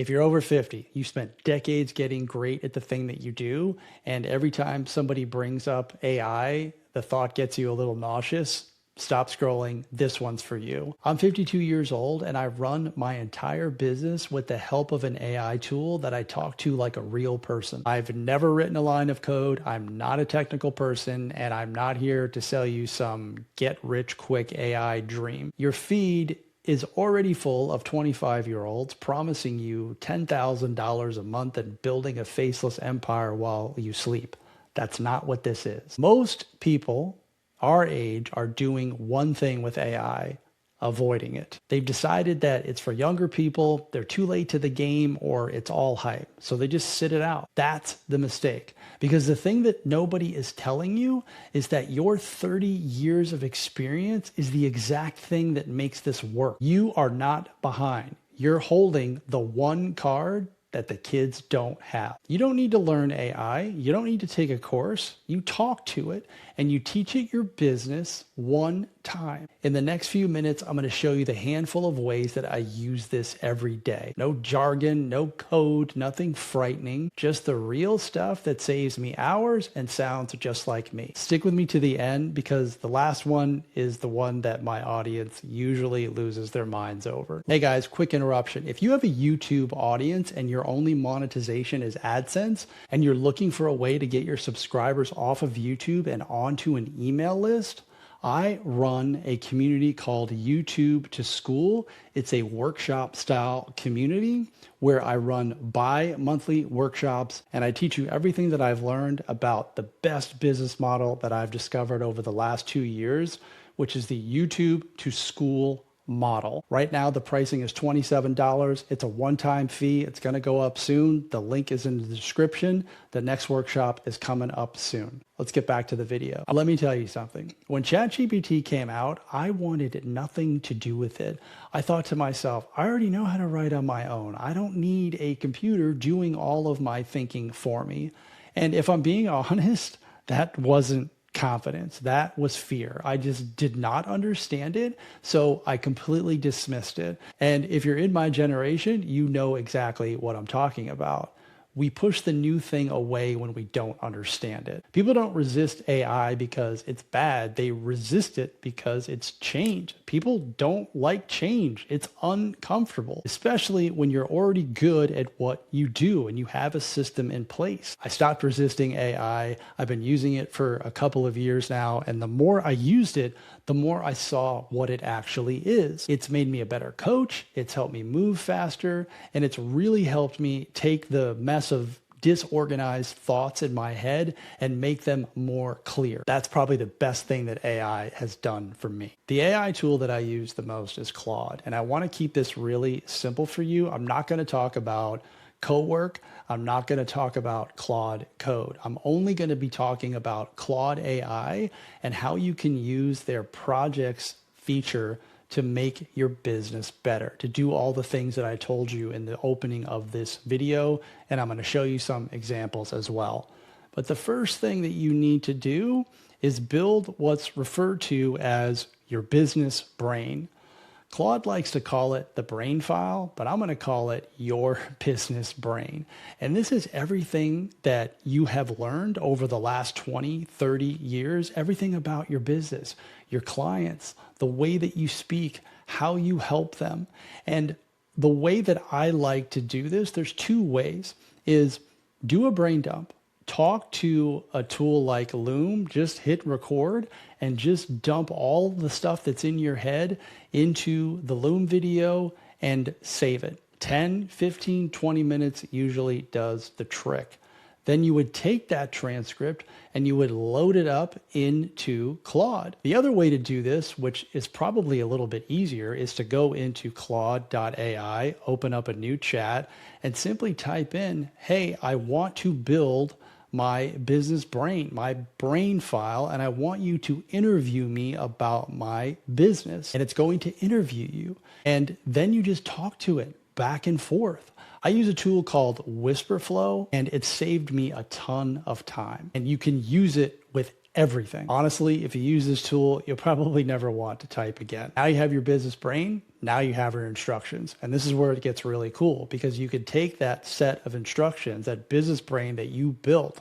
If you're over 50, you spent decades getting great at the thing that you do, and every time somebody brings up AI, the thought gets you a little nauseous. Stop scrolling. This one's for you. I'm 52 years old and I run my entire business with the help of an AI tool that I talk to like a real person. I've never written a line of code. I'm not a technical person and I'm not here to sell you some get rich quick AI dream. Your feed is already full of 25-year-olds promising you $10,000 a month and building a faceless empire while you sleep. That's not what this is. Most people our age are doing one thing with AI, avoiding it. They've decided that it's for younger people, they're too late to the game, or it's all hype. So they just sit it out. That's the mistake. Because the thing that nobody is telling you is that your 30 years of experience is the exact thing that makes this work. You are not behind. You're holding the one card that the kids don't have. You don't need to learn AI. You don't need to take a course. You talk to it and you teach it your business one time. In the next few minutes, I'm going to show you the handful of ways that I use this every day. No jargon, no code, nothing frightening, just the real stuff that saves me hours and sounds just like me. Stick with me to the end because the last one is the one that my audience usually loses their minds over. Hey guys, quick interruption. If you have a YouTube audience and your only monetization is AdSense and you're looking for a way to get your subscribers off of YouTube and onto an email list, I run a community called YouTube to Skool. It's a workshop style community where I run bi-monthly workshops and I teach you everything that I've learned about the best business model that I've discovered over the last 2 years, which is the YouTube to Skool model. Right now, the pricing is $27. It's a one-time fee. It's going to go up soon. The link is in the description. The next workshop is coming up soon. Let's get back to the video. Let me tell you something. When ChatGPT came out, I wanted nothing to do with it. I thought to myself, I already know how to write on my own. I don't need a computer doing all of my thinking for me. And if I'm being honest, that wasn't confidence. That was fear. I just did not understand it. So I completely dismissed it. And if you're in my generation, you know exactly what I'm talking about. We push the new thing away when we don't understand it. People don't resist AI because it's bad. They resist it because it's change. People don't like change. It's uncomfortable, especially when you're already good at what you do and you have a system in place. I stopped resisting AI. I've been using it for a couple of years now. And the more I used it, the more I saw what it actually is. It's made me a better coach. It's helped me move faster. And it's really helped me take the mess of disorganized thoughts in my head and make them more clear. That's probably the best thing that AI has done for me. The AI tool that I use the most is Claude. And I want to keep this really simple for you. I'm not going to talk about co-work. I'm not going to talk about Claude code. I'm only going to be talking about Claude AI and how you can use their projects feature to make your business better, to do all the things that I told you in the opening of this video. And I'm going to show you some examples as well. But the first thing that you need to do is build what's referred to as your business brain. Claude likes to call it the brain file, but I'm going to call it your business brain. And this is everything that you have learned over the last 20, 30 years, everything about your business, your clients, the way that you speak, how you help them. And the way that I like to do this, there's two ways, is do a brain dump. Talk to a tool like Loom, just hit record and just dump all the stuff that's in your head into the Loom video and save it. 10, 15, 20 minutes usually does the trick. Then you would take that transcript and you would load it up into Claude. The other way to do this, which is probably a little bit easier, is to go into Claude.ai, open up a new chat, and simply type in, hey, I want to build my business brain, my brain file, and I want you to interview me about my business. And it's going to interview you. And then you just talk to it back and forth. I use a tool called Whisperflow, and it saved me a ton of time. And you can use it with everything. Honestly, if you use this tool, you'll probably never want to type again. Now you have your business brain. Now you have your instructions. And this is where it gets really cool, because you could take that set of instructions, that business brain that you built,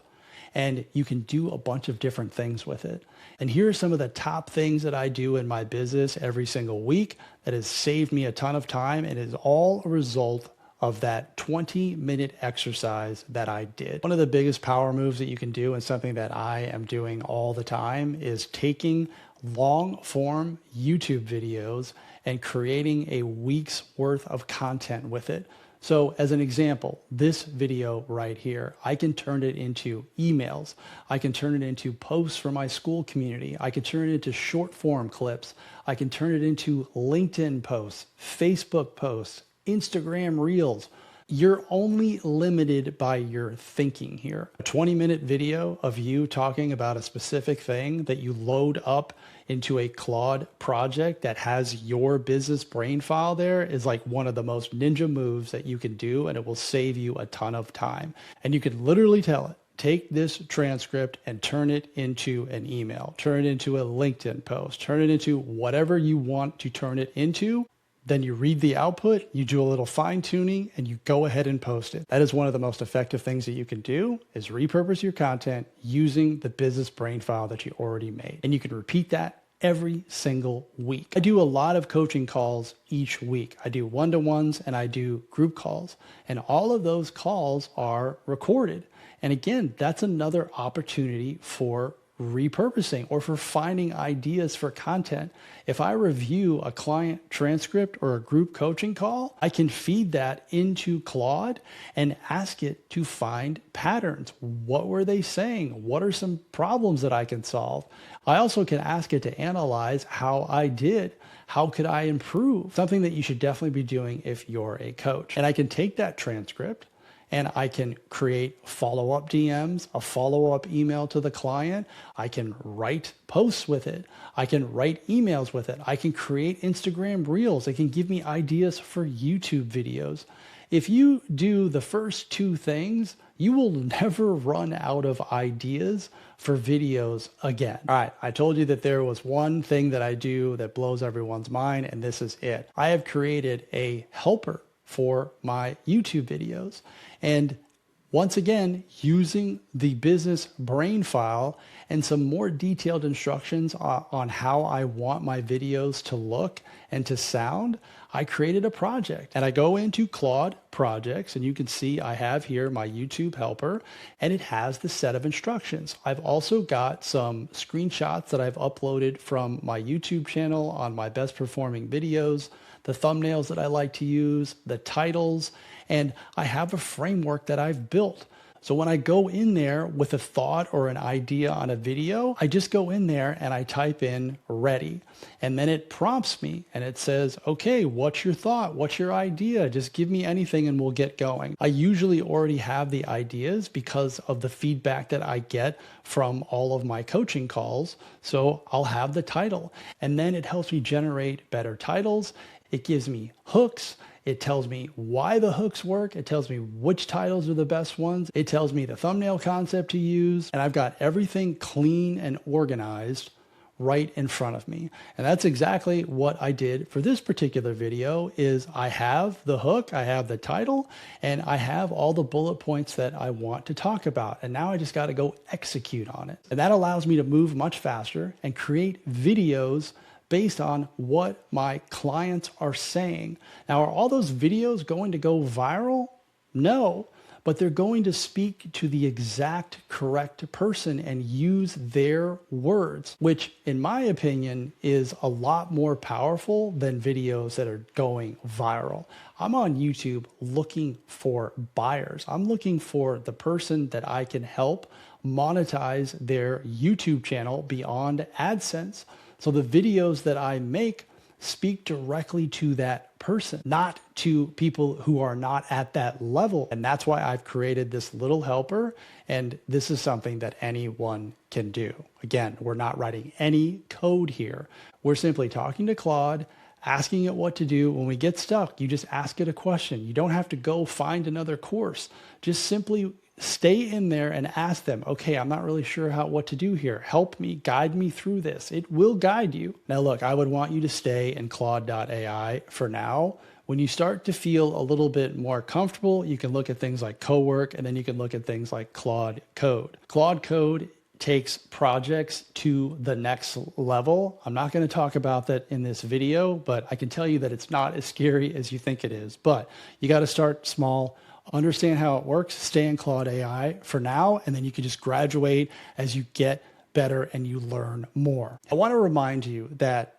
and you can do a bunch of different things with it. And here are some of the top things that I do in my business every single week that has saved me a ton of time, and is all a result of that 20-minute exercise that I did. One of the biggest power moves that you can do, and something that I am doing all the time, is taking long form YouTube videos and creating a week's worth of content with it. So as an example, this video right here, I can turn it into emails. I can turn it into posts for my Skool community. I can turn it into short form clips. I can turn it into LinkedIn posts, Facebook posts, Instagram reels. You're only limited by your thinking here. A 20-minute video of you talking about a specific thing that you load up into a Claude project that has your business brain file there is like one of the most ninja moves that you can do, and it will save you a ton of time. And you can literally tell it, take this transcript and turn it into an email, turn it into a LinkedIn post, turn it into whatever you want to turn it into. Then you read the output, you do a little fine tuning, and you go ahead and post it. That is one of the most effective things that you can do, is repurpose your content using the business brain file that you already made. And you can repeat that every single week. I do a lot of coaching calls each week. I do one-to-ones and I do group calls, and all of those calls are recorded. And again, that's another opportunity for repurposing or for finding ideas for content. If I review a client transcript or a group coaching call, I can feed that into Claude and ask it to find patterns. What were they saying? What are some problems that I can solve? I also can ask it to analyze how I did. How could I improve? Something that you should definitely be doing if you're a coach. And I can take that transcript and I can create follow-up DMs, a follow-up email to the client. I can write posts with it. I can write emails with it. I can create Instagram reels. It can give me ideas for YouTube videos. If you do the first two things, you will never run out of ideas for videos again. All right, I told you that there was one thing that I do that blows everyone's mind, and this is it. I have created a helper for my YouTube videos. And once again, using the business brain file and some more detailed instructions on how I want my videos to look and to sound, I created a project. And I go into Claude projects, and you can see I have here my YouTube helper, and it has the set of instructions. I've also got some screenshots that I've uploaded from my YouTube channel on my best performing videos, the thumbnails that I like to use, the titles, and I have a framework that I've built. So when I go in there with a thought or an idea on a video, I just go in there and I type in ready. And then it prompts me and it says, okay, what's your thought? What's your idea? Just give me anything and we'll get going. I usually already have the ideas because of the feedback that I get from all of my coaching calls. So I'll have the title, and then it helps me generate better titles. It gives me hooks. It tells me why the hooks work. It tells me which titles are the best ones. It tells me the thumbnail concept to use. And I've got everything clean and organized right in front of me. And that's exactly what I did for this particular video. Is I have the hook, I have the title, and I have all the bullet points that I want to talk about. And now I just got to go execute on it. And that allows me to move much faster and create videos based on what my clients are saying. Now, are all those videos going to go viral? No, but they're going to speak to the exact correct person and use their words, which in my opinion is a lot more powerful than videos that are going viral. I'm on YouTube looking for buyers. I'm looking for the person that I can help monetize their YouTube channel beyond AdSense. So the videos that I make speak directly to that person, not to people who are not at that level. And that's why I've created this little helper. And this is something that anyone can do. Again, we're not writing any code here. We're simply talking to Claude, asking it what to do. When we get stuck, you just ask it a question. You don't have to go find another course. Just simply stay in there and ask them, okay, I'm not really sure what to do here. Help me, guide me through this. It will guide you. Now, look, I would want you to stay in Claude.ai for now. When you start to feel a little bit more comfortable, you can look at things like Cowork, and then you can look at things like Claude Code. Claude Code takes projects to the next level. I'm not going to talk about that in this video, but I can tell you that it's not as scary as you think it is. But you got to start small, understand how it works, stay in Claude AI for now, and then you can just graduate as you get better and you learn more. I want to remind you that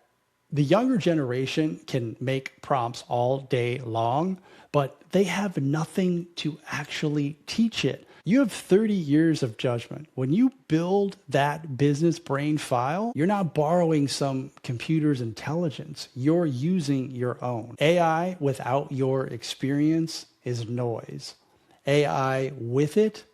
the younger generation can make prompts all day long, but they have nothing to actually teach it. You have 30 years of judgment. When you build that business brain file, you're not borrowing some computer's intelligence. You're using your own. AI without your experience is noise. AI with it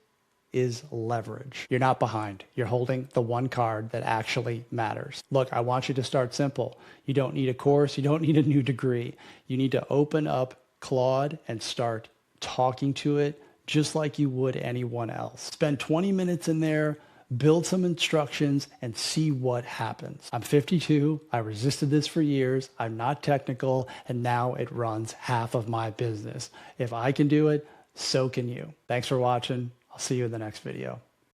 is leverage. You're not behind. You're holding the one card that actually matters. Look, I want you to start simple. You don't need a course. You don't need a new degree. You need to open up Claude and start talking to it just like you would anyone else. Spend 20 minutes in there, build some instructions, and see what happens. I'm 52. I resisted this for years. I'm not technical, and now it runs half of my business. If I can do it, so can you. Thanks for watching. I'll see you in the next video.